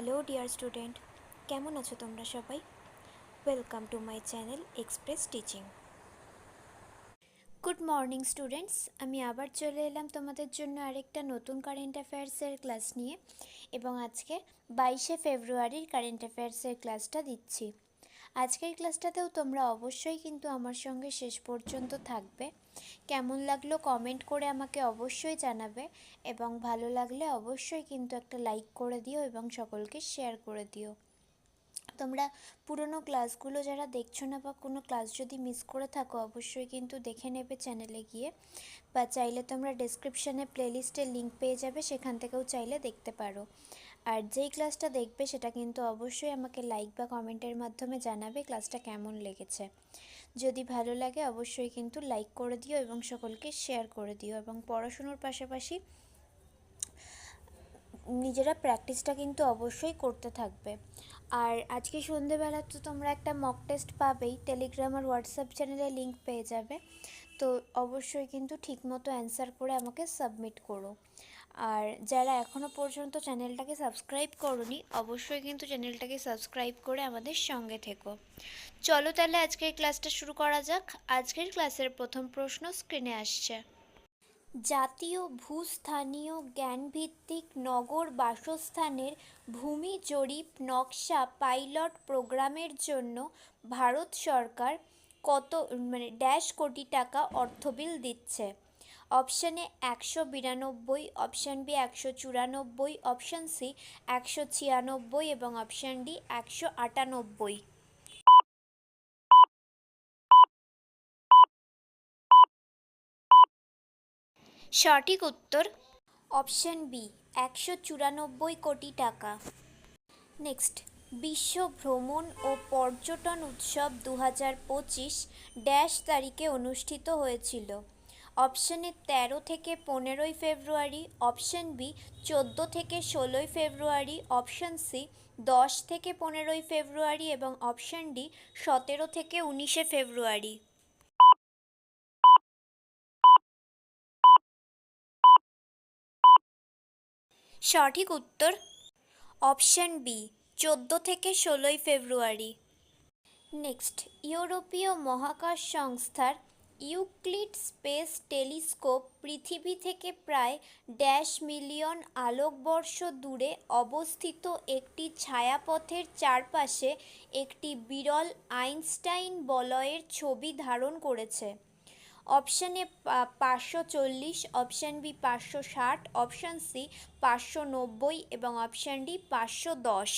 Hello dear student, কেমন আছো তোমরা সবাই? Welcome to my channel express teaching. Good morning students, আমি আবার চলে এলাম তোমাদের জন্য আরেকটা নতুন কারেন্ট অ্যাফেয়ার্সের ক্লাস নিয়ে, এবং আজকে 22শে ফেব্রুয়ারির কারেন্ট অ্যাফেয়ার্সের ক্লাসটা দিচ্ছি। আজকের ক্লাসটাতেও তোমরা অবশ্যই কিন্তু আমার সঙ্গে শেষ পর্যন্ত থাকবে। কেমন লাগলো কমেন্ট করে আমাকে অবশ্যই জানাবে, এবং ভালো লাগলে অবশ্যই কিন্তু একটা লাইক করে দিও এবং সকলকে শেয়ার করে দিও। তোমরা পুরনো ক্লাসগুলো যারা দেখছো না, বা কোনো ক্লাস যদি মিস করে থাকো, অবশ্যই কিন্তু দেখে নেবে চ্যানেলে গিয়ে, বা চাইলে তোমরা ডেসক্রিপশানে প্লেলিস্টের লিঙ্ক পেয়ে যাবে, সেখান থেকেও চাইলে দেখতে পারো। আর যেই ক্লাসটা দেখবে সেটা কিন্তু অবশ্যই আমাকে লাইক বা কমেন্টের মাধ্যমে জানাবে ক্লাসটা কেমন লেগেছে। যদি ভালো লাগে অবশ্যই কিন্তু লাইক করে দিও এবং সকলকে শেয়ার করে দিও, এবং পড়াশুনোর পাশাপাশি নিজেরা প্র্যাকটিসটা কিন্তু অবশ্যই করতে থাকবে। আর আজকে সন্ধেবেলা তো তোমরা একটা মক টেস্ট পাবেই, টেলিগ্রাম আর হোয়াটসঅ্যাপ চ্যানেলে লিঙ্ক পেয়ে যাবে। তো অবশ্যই কিন্তু ঠিকমতো অ্যান্সার করে আমাকে সাবমিট করো। আর যারা এখনও পর্যন্ত চ্যানেলটাকে সাবস্ক্রাইব করোনি, অবশ্যই কিন্তু চ্যানেলটাকে সাবস্ক্রাইব করে আমাদের সঙ্গে থেকো। চলো তাহলে আজকের ক্লাসটা শুরু করা যাক। আজকের ক্লাসের প্রথম প্রশ্ন স্ক্রিনে আসছে। জাতীয় ভূস্থানীয় জ্ঞানভিত্তিক নগর বাসস্থানের ভূমি জরিপ নকশা পাইলট প্রোগ্রামের জন্য ভারত সরকার কত ড্যাশ কোটি টাকা অর্থবিল দিচ্ছে? Option A 192, option B 194, option C 196 এবং অপশান ডি 198। সঠিক উত্তর অপশান বি 194 কোটি টাকা। নেক্সট, বিশ্ব ভ্রমণ ও পর্যটন উৎসব 2025 ড্যাশ তারিখে অনুষ্ঠিত হয়েছিল? অপশান এ 13 থেকে 15 ফেব্রুয়ারি, অপশান বি 14 থেকে 16 ফেব্রুয়ারি, অপশান সি 10 থেকে 15 ফেব্রুয়ারি এবং অপশান ডি 17 থেকে 19 ফেব্রুয়ারি। সঠিক উত্তর অপশান বি 14 থেকে 16 ফেব্রুয়ারি। নেক্সট, ইউরোপীয় মহাকাশ সংস্থার ইউক্লিড স্পেস টেলিস্কোপ পৃথিবী থেকে প্রায় ড্যাশ মিলিয়ন আলোকবর্ষ দূরে অবস্থিত একটি ছায়াপথের চারপাশে একটি বিরল আইনস্টাইন বলয়ের ছবি ধারণ করেছে? Option A 540, option B 560, option C 590 এবং অপশান ডি 510।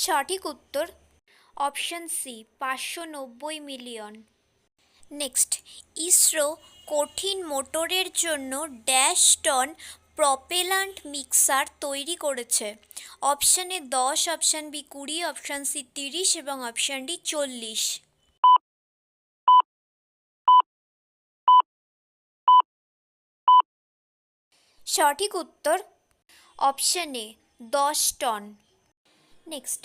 সঠিক উত্তর option C 590 million. Next, ISRO কঠিন মোটরের জন্য ড্যাশ টন প্রপেলান্ট মিক্সার তৈরি করেছে? Option A 10, option B 20, option C 30 এবং অপশান ডি 40। সঠিক উত্তর অপশান এ 10 টন। নেক্সট,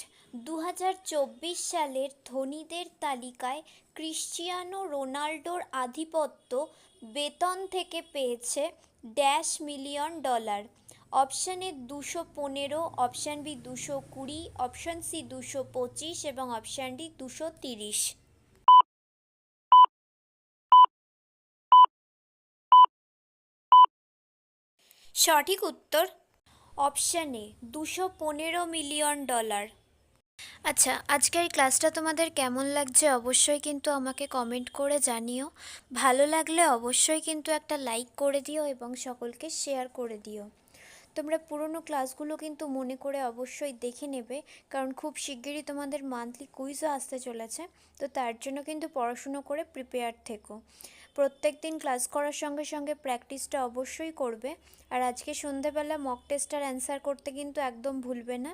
2024 সালের ধনীদের তালিকায় ক্রিশ্চিয়ানো রোনাল্ডোর আধিপত্য বেতন থেকে পেয়েছে dash million dollar? Option A 215, option B 220, option C 225 এবং অপশান ডি 230। সঠিক উত্তর অপশান এ 215 মিলিয়ন ডলার। আচ্ছা, আজকের ক্লাসটা তোমাদের কেমন লাগছে অবশ্যই কিন্তু আমাকে কমেন্ট করে জানিও। ভালো লাগলে অবশ্যই কিন্তু একটা লাইক করে দিও এবং সকলকে শেয়ার করে দিও। তোমরা পুরনো ক্লাসগুলো কিন্তু মনে করে অবশ্যই দেখে নেবে, কারণ খুব শিগগিরই তোমাদের মান্থলি কুইজও আসতে চলেছে। তো তার জন্য কিন্তু পড়াশুনো করে প্রিপেয়ার থেকো। প্রত্যেক দিন ক্লাস করার সঙ্গে সঙ্গে প্র্যাকটিসটা অবশ্যই করবে। আর আজকে সন্ধেবেলা মক টেস্টার অ্যান্সার করতে কিন্তু একদম ভুলবে না।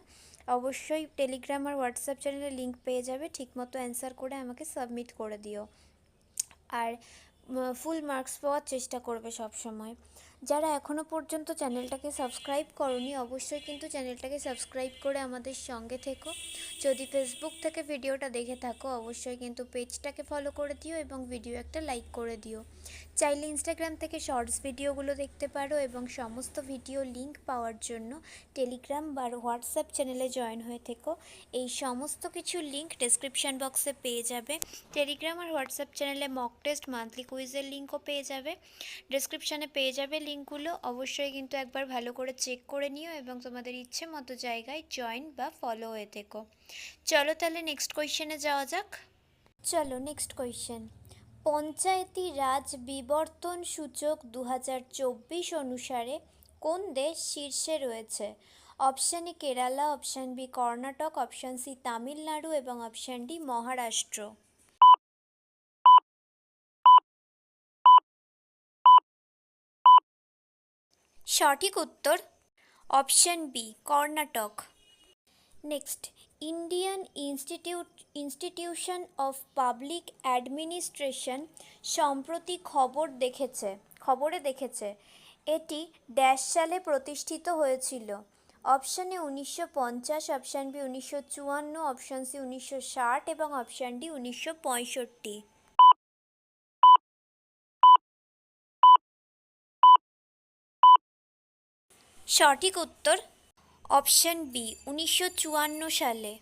অবশ্যই টেলিগ্রাম আর হোয়াটসঅ্যাপ চ্যানেলে লিঙ্ক পেয়ে যাবে, ঠিকমতো অ্যান্সার করে আমাকে সাবমিট করে দিও। আর ফুল মার্কস পাওয়ার চেষ্টা করবে সব সময়। যারা এখনও পর্যন্ত চ্যানেলটাকে সাবস্ক্রাইব করোনি অবশ্যই কিন্তু চ্যানেলটাকে সাবস্ক্রাইব করে আমাদের সঙ্গে থেকো। যদি ফেসবুক থেকে ভিডিওটা দেখে থাকো অবশ্যই কিন্তু পেজটাকে ফলো করে দিও এবং ভিডিও একটা লাইক করে দিও। চাইলে ইনস্টাগ্রাম থেকে শর্টস ভিডিওগুলো দেখতে পারো এবং সমস্ত ভিডিও লিংক পাওয়ার জন্য টেলিগ্রাম বা হোয়াটসঅ্যাপ চ্যানেলে জয়েন হয়ে থেকো। এই সমস্ত কিছু লিংক ডেসক্রিপশান বক্সে পেয়ে যাবে। টেলিগ্রাম আর হোয়াটসঅ্যাপ চ্যানেলে মক টেস্ট মান্থলি কুইজের লিঙ্কও পেয়ে যাবে, ডেসক্রিপশানে পেয়ে যাবে লিঙ্কগুলো। অবশ্যই কিন্তু একবার ভালো করে চেক করে নিও এবং তোমাদের ইচ্ছে মতো জায়গায় জয়েন বা ফলো হয়ে থেকো। চলো তাহলে নেক্সট কোয়েশ্চেনে যাওয়া যাক। চলো নেক্সট কোয়েশ্চেন। পঞ্চায়েতি রাজ বিবর্তন সূচক 2024 অনুসারে কোন দেশ শীর্ষে রয়েছে? Option A Kerala, option B Karnataka, option C Tamil Nadu এবং অপশান ডি মহারাষ্ট্র। সঠিক উত্তর option B Karnataka. Next, Indian Institution of Public Administration সম্প্রতি খবরে দেখেছে এটি ড্যাশ সালে প্রতিষ্ঠিত হয়েছিল? Option A 1950, option B 1954, option C 1960 এবং অপশান ডি 1965। সঠিক উত্তর অপশান বি 1954 সালে।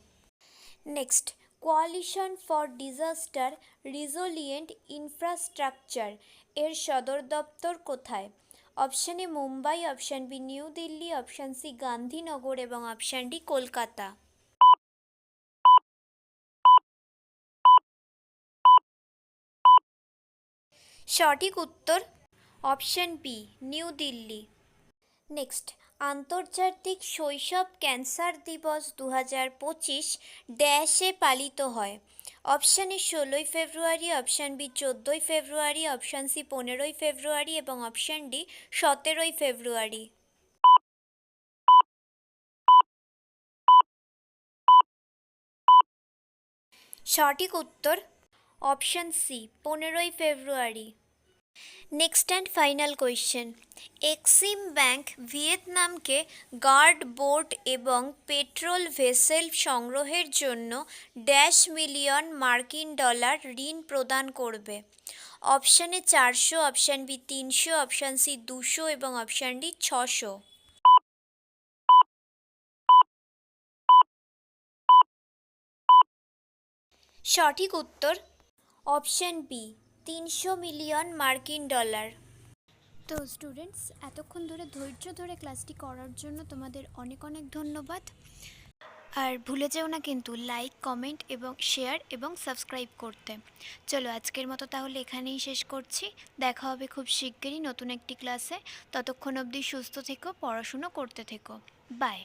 Next, coalition for disaster resilient infrastructure এর সদর দপ্তর কোথায়? Option A Mumbai, option B new Delhi, option C Gandhinagar এবং অপশান ডি কলকাতা। সঠিক উত্তর option B new Delhi. Next, আন্তর্জাতিক শৈশব ক্যান্সার দিবস 2025 ড্যাশে পালিত হয়? অপশান এ 16ই ফেব্রুয়ারি, অপশান বি 14ই ফেব্রুয়ারি, অপশান সি 15ই ফেব্রুয়ারি এবং অপশান ডি 17ই ফেব্রুয়ারি। সঠিক উত্তর অপশান সি 15ই ফেব্রুয়ারি। Next and final question. Exim bank ভিয়েতনামকে গার্ড বোট এবং পেট্রোল ভেসেল সংগ্রহের জন্য ড্যাশ মিলিয়ন মার্কিন ডলার ঋণ প্রদান করবে? Option A 400, option B 300, option C 200 এবং অপশান ডি 600। সঠিক উত্তর অপশান বি 300 মিলিয়ন মার্কিন ডলার। তো স্টুডেন্টস, এতক্ষণ ধরে ধৈর্য ধরে ক্লাসটি করার জন্য তোমাদের অনেক অনেক ধন্যবাদ। আর ভুলে যেও না কিন্তু লাইক, কমেন্ট এবং শেয়ার এবং সাবস্ক্রাইব করতে। চলো আজকের মতো তাহলে এখানেই শেষ করছি। দেখা হবে খুব শিগগিরই নতুন একটি ক্লাসে। ততক্ষণ অবধি সুস্থ থেকো, পড়াশুনো করতে থেকো। বাই।